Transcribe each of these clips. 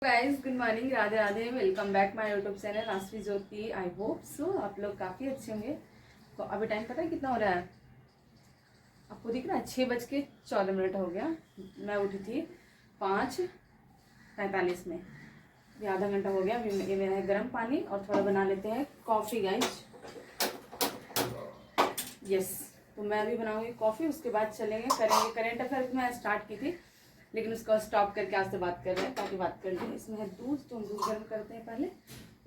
Guys good morning, Radhe Radhe. Welcome back my YouTube channel Ashvi Jyoti. I hope so आप लोग काफ़ी अच्छे होंगे। तो अभी टाइम पता है कितना हो रहा है आपको दिख रहा है? 6:14 हो गया। मैं उठी थी 5:45 में। ये आधा घंटा हो गया। अभी ये मेरा है गर्म पानी और थोड़ा बना लेते हैं कॉफ़ी गाइस। यस, तो मैं अभी बनाऊंगी कॉफ़ी, उसके बाद चलेंगे करेंगे करेंट अफेयर। मैं स्टार्ट की थी लेकिन उसको स्टॉप करके आज से बात कर रहे हैं ताकि बात कर लें। इसमें है दूध, तो हम दूध गर्म करते हैं पहले,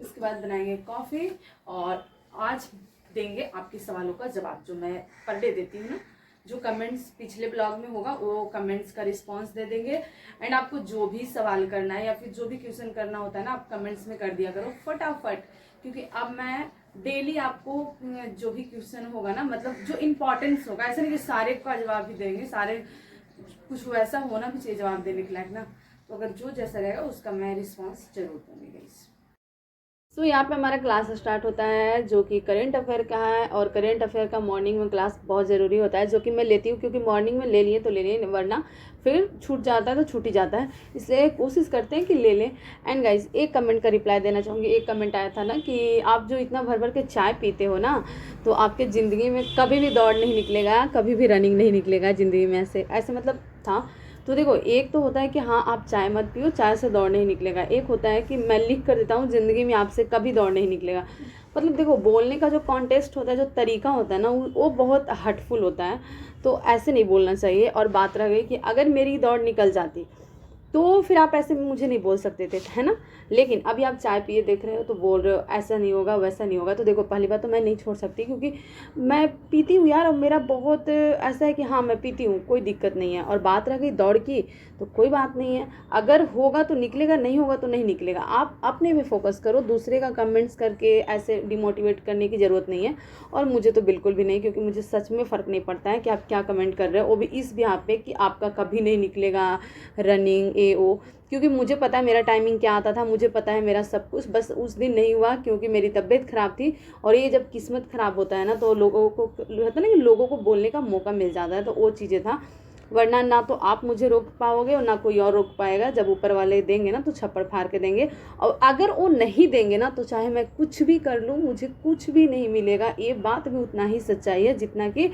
उसके बाद बनाएंगे कॉफ़ी। और आज देंगे आपके सवालों का जवाब जो मैं पर डे देती हूँ ना। जो कमेंट्स पिछले ब्लॉग में होगा वो कमेंट्स का रिस्पांस दे देंगे। एंड आपको जो भी सवाल करना है या फिर जो भी क्वेश्चन करना होता है ना, आप कमेंट्स में कर दिया करो फटाफट, क्योंकि अब मैं डेली आपको जो भी क्वेश्चन होगा ना, मतलब जो इम्पोर्टेंस होगा, ऐसा नहीं कि सारे का जवाब भी देंगे, सारे कुछ वैसा होना भी चाहिए जवाब देने के लायक ना। तो अगर जो जैसा रहेगा उसका मैं रिस्पांस जरूर दूंगी गाइस। सो यहाँ पे हमारा क्लास स्टार्ट होता है जो कि करेंट अफेयर का है। और करेंट अफेयर का मॉर्निंग में क्लास बहुत ज़रूरी होता है, जो कि मैं लेती हूँ, क्योंकि मॉर्निंग में ले लिए तो ले लिए, वरना फिर छूट जाता है तो छूट ही जाता है। इसलिए कोशिश करते हैं कि ले लें। एंड गाइज एक कमेंट का रिप्लाई देना चाहूँगी। एक कमेंट आया था ना कि आप जो इतना भर भर के चाय पीते हो ना, तो आपके ज़िंदगी में कभी भी दौड़ नहीं निकलेगा, कभी भी रनिंग नहीं निकलेगा ज़िंदगी में। ऐसे मतलब था। तो देखो, एक तो होता है कि हाँ आप चाय मत पियो, चाय से दौड़ नहीं निकलेगा। एक होता है कि मैं लिख कर देता हूँ ज़िंदगी में आपसे कभी दौड़ नहीं निकलेगा। मतलब देखो, बोलने का जो कॉन्टेस्ट होता है, जो तरीका होता है ना, वो बहुत हर्टफुल होता है। तो ऐसे नहीं बोलना चाहिए। और बात रह गई कि अगर मेरी दौड़ निकल जाती तो फिर आप ऐसे मुझे नहीं बोल सकते थे, है ना। लेकिन अभी आप चाय पिए देख रहे हो तो बोल रहे हो ऐसा नहीं होगा वैसा नहीं होगा। तो देखो, पहली बात तो मैं नहीं छोड़ सकती, क्योंकि मैं पीती हूँ यार। और मेरा बहुत ऐसा है कि हाँ मैं पीती हूँ, कोई दिक्कत नहीं है। और बात रह गई दौड़ की, तो कोई बात नहीं है। अगर होगा तो निकलेगा, नहीं होगा तो नहीं निकलेगा। आप अपने पे फोकस करो, दूसरे का कमेंट्स करके ऐसे डिमोटिवेट करने की ज़रूरत नहीं है। और मुझे तो बिल्कुल भी नहीं, क्योंकि मुझे सच में फ़र्क नहीं पड़ता है कि आप क्या कमेंट कर रहे हो, वो भी इस बिहाफ पे कि आपका कभी नहीं निकलेगा रनिंग ओ। क्योंकि मुझे पता है मेरा टाइमिंग क्या आता था, मुझे पता है मेरा सब कुछ। बस उस दिन नहीं हुआ क्योंकि मेरी तबीयत ख़राब थी। और ये जब किस्मत ख़राब होता है ना, तो लोगों को रहता है ना कि लोगों को बोलने का मौका मिल जाता है, तो वो चीज़ें था। वरना ना तो आप मुझे रोक पाओगे और ना कोई और रोक पाएगा। जब ऊपर वाले देंगे ना तो छप्पड़ फाड़ के देंगे। और अगर वो नहीं देंगे ना, तो चाहे मैं कुछ भी कर लूँ, मुझे कुछ भी नहीं मिलेगा। ये बात भी उतना ही सच्चाई है जितना कि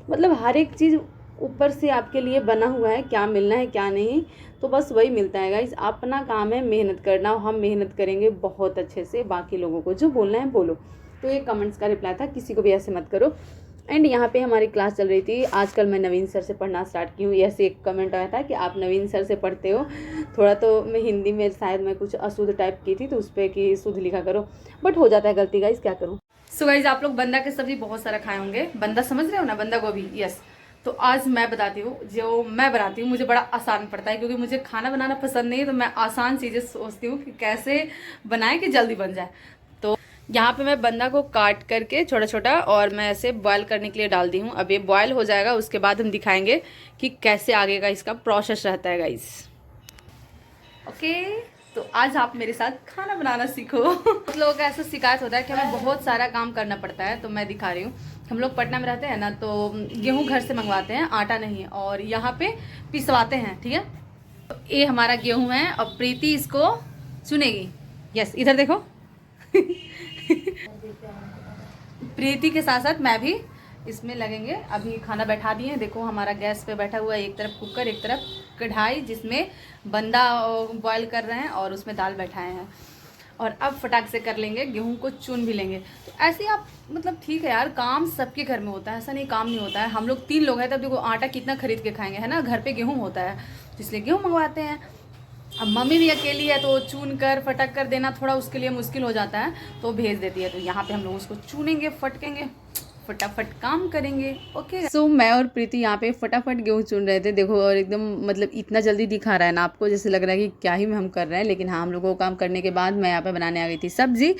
मतलब हर एक चीज़ ऊपर से आपके लिए बना हुआ है, क्या मिलना है क्या नहीं, तो बस वही मिलता है गाइस। अपना काम है मेहनत करना, हम मेहनत करेंगे बहुत अच्छे से। बाकी लोगों को जो बोलना है बोलो। तो ये कमेंट्स का रिप्लाई था, किसी को भी ऐसे मत करो। एंड यहाँ पे हमारी क्लास चल रही थी। आजकल मैं नवीन सर से पढ़ना स्टार्ट की हूँ। ऐसे एक कमेंट आया था कि आप नवीन सर से पढ़ते हो। थोड़ा तो मैं हिंदी में शायद मैं कुछ अशुद्ध टाइप की थी, तो उस पर कि शुद्ध लिखा करो, बट हो जाता है गलती गाइस, क्या करूँ। सो गाइस, आप लोग बंदा के सब्जी बहुत सारा खाए होंगे। बंदा समझ रहे हो ना, बंदा गोभी। यस। तो आज मैं बताती हूँ, जो मैं बनाती हूँ मुझे बड़ा आसान पड़ता है, क्योंकि मुझे खाना बनाना पसंद नहीं है। तो मैं आसान चीज़ें सोचती हूँ कि कैसे बनाएं कि जल्दी बन जाए। तो यहाँ पे मैं बंदा को काट करके छोटा छोटा, और मैं ऐसे बॉयल करने के लिए डाल दी हूँ। अब ये बॉयल हो जाएगा, उसके बाद हम दिखाएंगे कि कैसे आगे का इसका प्रोसेस रहता है गाइस। ओके, तो आज आप मेरे साथ खाना बनाना सीखो। कुछ लोगों का ऐसा शिकायत होता है कि हमें बहुत सारा काम करना पड़ता है, तो मैं दिखा रही हूँ। हम लोग पटना में रहते हैं ना, तो गेहूँ घर से मंगवाते हैं, आटा नहीं, और यहाँ पे पिसवाते हैं, ठीक है। तो ये हमारा गेहूँ है और प्रीति इसको चुनेगी। यस, इधर देखो। प्रीति के साथ साथ मैं भी इसमें लगेंगे। अभी खाना बैठा दिए हैं, देखो हमारा गैस पे बैठा हुआ है। एक तरफ कुकर, एक तरफ कढ़ाई, जिसमें बंदा बॉयल कर रहे हैं और उसमें दाल बैठाए हैं। और अब फटाक से कर लेंगे, गेहूं को चुन भी लेंगे। तो ऐसे आप मतलब ठीक है यार, काम सबके घर में होता है, ऐसा नहीं काम नहीं होता है। हम लोग 3 लोग हैं, तब देखो आटा कितना खरीद के खाएंगे, है ना। घर पे गेहूँ होता है, तो इसलिए गेहूँ मंगवाते हैं। अब मम्मी भी अकेली है, तो चून कर फटक कर देना थोड़ा उसके लिए मुश्किल हो जाता है, तो भेज देती है। तो यहाँ पे हम लोग उसको चुनेंगे, फटकेंगे, फटाफट काम करेंगे। ओके सो मैं और प्रीति यहाँ पे फटाफट गेहूँ चुन रहे थे, देखो। और एकदम मतलब इतना जल्दी दिखा रहा है ना आपको, जैसे लग रहा है कि क्या ही हम कर रहे हैं। लेकिन हाँ, हम लोगों को काम करने के बाद मैं यहाँ पे बनाने आ गई थी सब्जी,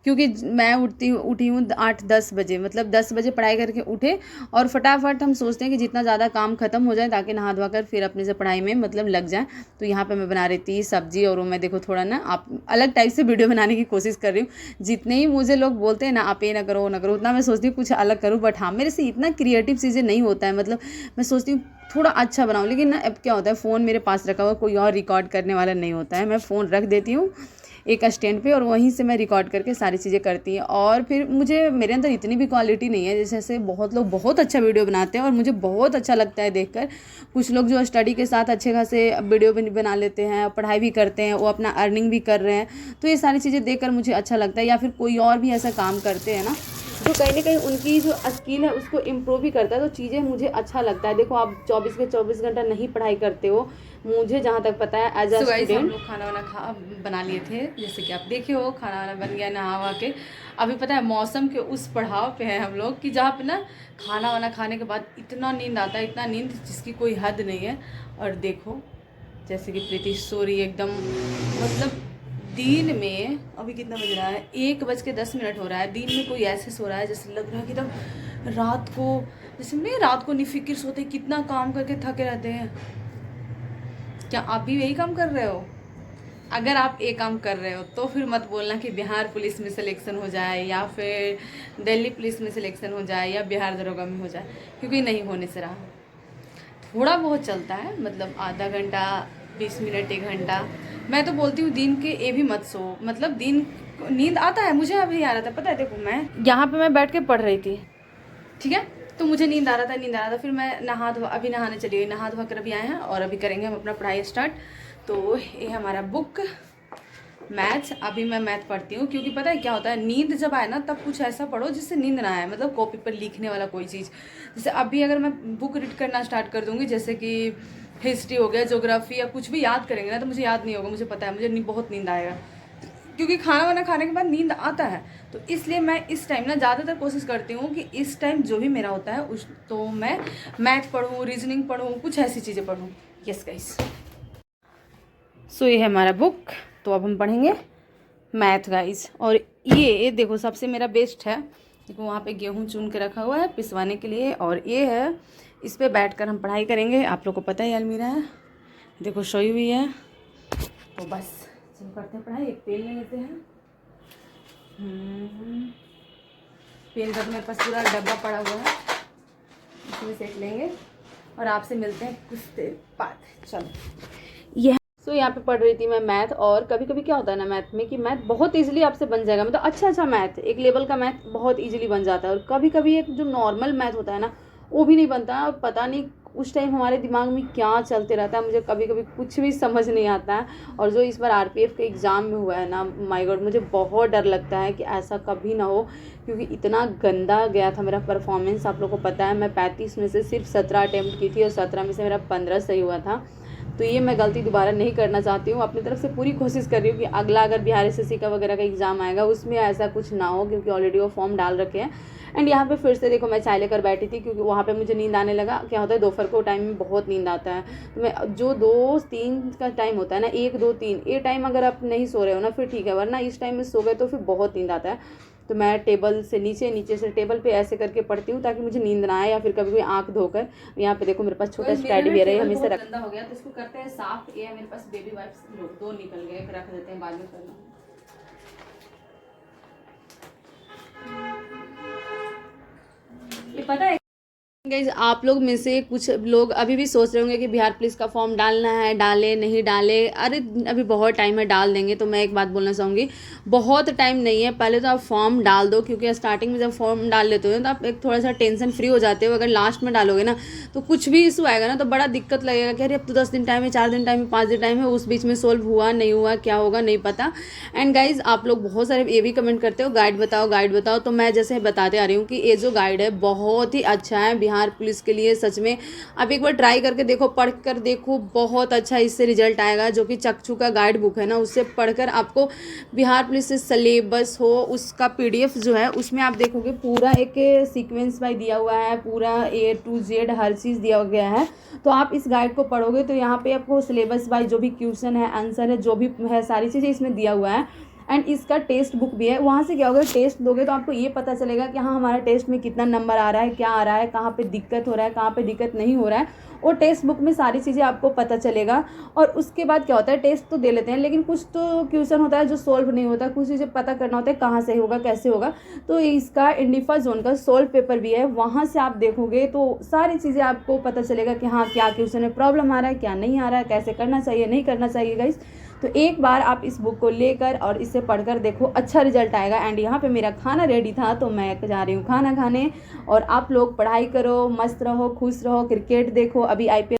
क्योंकि मैं उठी हूँ 8-10 बजे, मतलब 10 बजे पढ़ाई करके उठे। और फटाफट हम सोचते हैं कि जितना ज़्यादा काम खत्म हो जाए, ताकि नहा धोवा कर फिर अपने से पढ़ाई में मतलब लग जाए। तो यहाँ पर मैं बना रही थी सब्जी, और मैं देखो थोड़ा ना आप अलग टाइप से वीडियो बनाने की कोशिश कर रही हूँ। जितने ही मुझे लोग बोलते हैं ना आप ये ना करो वो ना करो, उतना मैं सोचती हूँ कुछ अलग करूँ। बट हाँ, मेरे से इतना क्रिएटिव चीज़ें नहीं होता है। मतलब मैं सोचती हूँ थोड़ा अच्छा बनाऊँ। लेकिन ना अब क्या होता है, फ़ोन मेरे पास रखा हुआ, कोई और रिकॉर्ड करने वाला नहीं होता है। मैं फ़ोन रख देती हूँ एक स्टैंड पे और वहीं से मैं रिकॉर्ड करके सारी चीज़ें करती हैं। और फिर मुझे मेरे अंदर इतनी भी क्वालिटी नहीं है, जैसे बहुत लोग बहुत अच्छा वीडियो बनाते हैं और मुझे बहुत अच्छा लगता है देखकर। कुछ लोग जो स्टडी के साथ अच्छे खासे वीडियो भी बना लेते हैं, पढ़ाई भी करते हैं, वो अपना अर्निंग भी कर रहे हैं, तो ये सारी चीज़ें देखकर मुझे अच्छा लगता है। या फिर कोई और भी ऐसा काम करते हैं ना जो कहीं ना कहीं उनकी जो स्किल है उसको इम्प्रूव भी करता है, तो चीज़ें मुझे अच्छा लगता है। देखो आप 24 के 24 घंटा नहीं पढ़ाई करते हो, मुझे जहाँ तक पता है एज अ स्टूडेंट। हम लोग खाना वाना बना लिए थे, जैसे कि आप देखे हो खाना वाना बन गया नहा वहा के। अभी पता है मौसम के उस पड़ाव पे हैं हम लोग कि जहाँ पे ना खाना वाना खाने के बाद इतना नींद आता है, इतना नींद जिसकी कोई हद नहीं है। और देखो जैसे कि प्रीति सो रही है एकदम, मतलब दिन में अभी कितना बज रहा है, 1:10 हो रहा है। दिन में कोई ऐसे सो रहा है जैसे लग रहा है कि एकदम रात को, जैसे नहीं रात को निफिक्र सोते, कितना काम करके थके रहते हैं। क्या आप भी यही काम कर रहे हो? अगर आप ये काम कर रहे हो तो फिर मत बोलना कि बिहार पुलिस में सिलेक्शन हो जाए या फिर दिल्ली पुलिस में सिलेक्शन हो जाए या बिहार दरोगा में हो जाए, क्योंकि नहीं होने से रहा। थोड़ा बहुत चलता है, मतलब आधा घंटा 20 मिनट 1 घंटा। मैं तो बोलती हूँ दिन के ये भी मत सो, मतलब दिन नींद आता है। मुझे अभी आ रहा था, पता है, देखो मैं यहाँ पे मैं बैठ के पढ़ रही थी, ठीक है, तो मुझे नींद आ रहा था। फिर मैं नहा धोआ, अभी नहाने चली गई, नहा धोआ कर अभी आए हैं और अभी करेंगे हम अपना पढ़ाई स्टार्ट। तो ये हमारा बुक मैथ्स, अभी मैं मैथ पढ़ती हूँ, क्योंकि पता है क्या होता है, नींद जब आए ना तब कुछ ऐसा पढ़ो जिससे नींद ना आए, मतलब कॉपी पर लिखने वाला कोई चीज़। जैसे अभी अगर मैं बुक रीड करना स्टार्ट कर दूँगी, जैसे कि हिस्ट्री हो गया, ज्योग्राफी या कुछ भी याद करेंगे ना, तो मुझे याद नहीं होगा। मुझे पता है मुझे बहुत नींद आएगा, क्योंकि खाना वाना खाने के बाद नींद आता है। तो इसलिए मैं इस टाइम ना ज़्यादातर कोशिश करती हूँ कि इस टाइम जो भी मेरा होता है उस तो मैं मैथ पढ़ूँ, रीजनिंग पढ़ूँ, कुछ ऐसी चीज़ें पढ़ूँ। यस गाइस, सो ये है हमारा बुक। तो अब हम पढ़ेंगे मैथ गाइस। और ये देखो सबसे मेरा बेस्ट है, देखो वहाँ पे गेहूँ चुन के रखा हुआ है पिसवाने के लिए, और ये है, इस पर बैठकर हम पढ़ाई करेंगे। आप लोग को पता है अलमीरा है, देखो सोई हुई है। तो बस चलो करते हैं पढ़ाई। एक पेन ले लेते हैं, पेन का तो मेरे पास पूरा डब्बा पड़ा हुआ है, इसमें सेक लेंगे और आपसे मिलते हैं कुछ देर बाद। चलो ये तो यहाँ पे पढ़ रही थी मैं मैथ। और कभी कभी क्या होता है ना मैथ में कि मैथ बहुत इजीली आपसे बन जाएगा, मतलब अच्छा मैथ, एक लेवल का मैथ बहुत इजीली बन जाता है। और कभी कभी एक जो नॉर्मल मैथ होता है ना वो भी नहीं बनता है, और पता नहीं उस टाइम हमारे दिमाग में क्या चलते रहता है, मुझे कभी कभी कुछ भी समझ नहीं आता है। और जो इस बार आरपीएफ के एग्ज़ाम में हुआ है ना, माय गॉड, मुझे बहुत डर लगता है कि ऐसा कभी ना हो, क्योंकि इतना गंदा गया था मेरा परफॉर्मेंस। आप लोगों को पता है मैं 35 में से सिर्फ 17 अटैम्प्ट की थी और 17 में से मेरा 15 सही हुआ था। तो ये मैं गलती दोबारा नहीं करना चाहती हूँ, अपनी तरफ से पूरी कोशिश कर रही हूँ कि अगला अगर बिहार एसएससी का वगैरह का एग्ज़ाम आएगा उसमें ऐसा कुछ ना हो, क्योंकि ऑलरेडी वो फॉर्म डाल रखे हैं। एंड यहाँ पे फिर से देखो मैं चाय लेकर बैठी थी, क्योंकि वहाँ पे मुझे नींद आने लगा। क्या होता है दोपहर को टाइम में बहुत नींद आता है, तो मैं जो 2-3 का टाइम होता है ना, 1-2-3 ये टाइम अगर आप नहीं सो रहे हो ना फिर ठीक है, वरना इस टाइम में सो गए तो फिर बहुत नींद आता है। तो मैं टेबल से नीचे, नीचे से टेबल पे ऐसे करके पढ़ती हूँ ताकि मुझे नींद ना आए, या फिर कभी कोई आंख धोकर। यहाँ पे देखो मेरे पास छोटा स्टैडी भी है, हमेशा रख गंदा हो गया तो इसको करते हैं साफ। ये मेरे पास बेबी वाइप्स 2 निकल गए, रख देते हैं, बाद में करना। ये पता है गाइस, आप लोग में से कुछ लोग अभी भी सोच रहे होंगे कि बिहार पुलिस का फॉर्म डालना है, डाले नहीं डाले। अरे अभी बहुत टाइम है, डाल देंगे। तो मैं एक बात बोलना चाहूँगी, बहुत टाइम नहीं है, पहले तो आप फॉर्म डाल दो, क्योंकि स्टार्टिंग में जब फॉर्म डाल लेते हो तो आप एक थोड़ा सा टेंशन फ्री हो जाते हो। अगर लास्ट में डालोगे ना तो कुछ भी इशू आएगा ना तो बड़ा दिक्कत लगेगा कि अरे अब तो 10 दिन टाइम है, 4 दिन टाइम है, 5 दिन टाइम है, उस बीच में सोल्व हुआ नहीं हुआ, क्या होगा नहीं पता। एंड गाइज आप लोग बहुत सारे ये भी कमेंट करते हो गाइड बताओ गाइड बताओ, तो मैं जैसे बताते आ रही हूँ कि ये जो गाइड है बहुत ही अच्छा है बिहार पुलिस के लिए। सच में आप एक बार ट्राई करके देखो, पढ़ कर देखो, बहुत अच्छा इससे रिजल्ट आएगा। जो कि चक्षु का गाइड बुक है ना, उससे पढ़कर आपको बिहार पुलिस से सिलेबस हो उसका PDF जो है उसमें आप देखोगे पूरा एक सीक्वेंस वाइज दिया हुआ है, पूरा A to Z हर चीज़ दिया गया है। तो आप इस गाइड को पढ़ोगे तो यहाँ पे आपको सिलेबस वाइज जो भी क्वेश्चन है, आंसर है, जो भी है, सारी चीज़ें इसमें दिया हुआ है। एंड इसका टेस्ट बुक भी है। वहाँ से क्या होगा, टेस्ट दोगे तो आपको ये पता चलेगा कि हाँ हमारा टेस्ट में कितना नंबर आ रहा है, क्या आ रहा है, कहाँ पे दिक्कत हो रहा है, कहाँ पे दिक्कत नहीं हो रहा है, और टेस्ट बुक में सारी चीज़ें आपको पता चलेगा। और उसके बाद क्या होता है, टेस्ट तो दे लेते हैं लेकिन कुछ तो क्वेश्चन होता है जो सॉल्व नहीं होता, कुछ चीज़ें पता करना होता है कहाँ से होगा, कैसे होगा। तो इसका इंडिफा जोन का सॉल्व पेपर भी है, वहाँ से आप देखोगे तो सारी चीज़ें आपको पता चलेगा कि हाँ क्या क्वेश्चन में प्रॉब्लम आ रहा है, क्या नहीं आ रहा है, कैसे करना चाहिए, नहीं करना चाहिए गाइस। तो एक बार आप इस बुक को लेकर और इसे पढ़कर देखो, अच्छा रिजल्ट आएगा। एंड यहाँ पे मेरा खाना रेडी था तो मैं जा रही हूँ खाना खाने, और आप लोग पढ़ाई करो, मस्त रहो, खुश रहो, क्रिकेट देखो। अभी IPL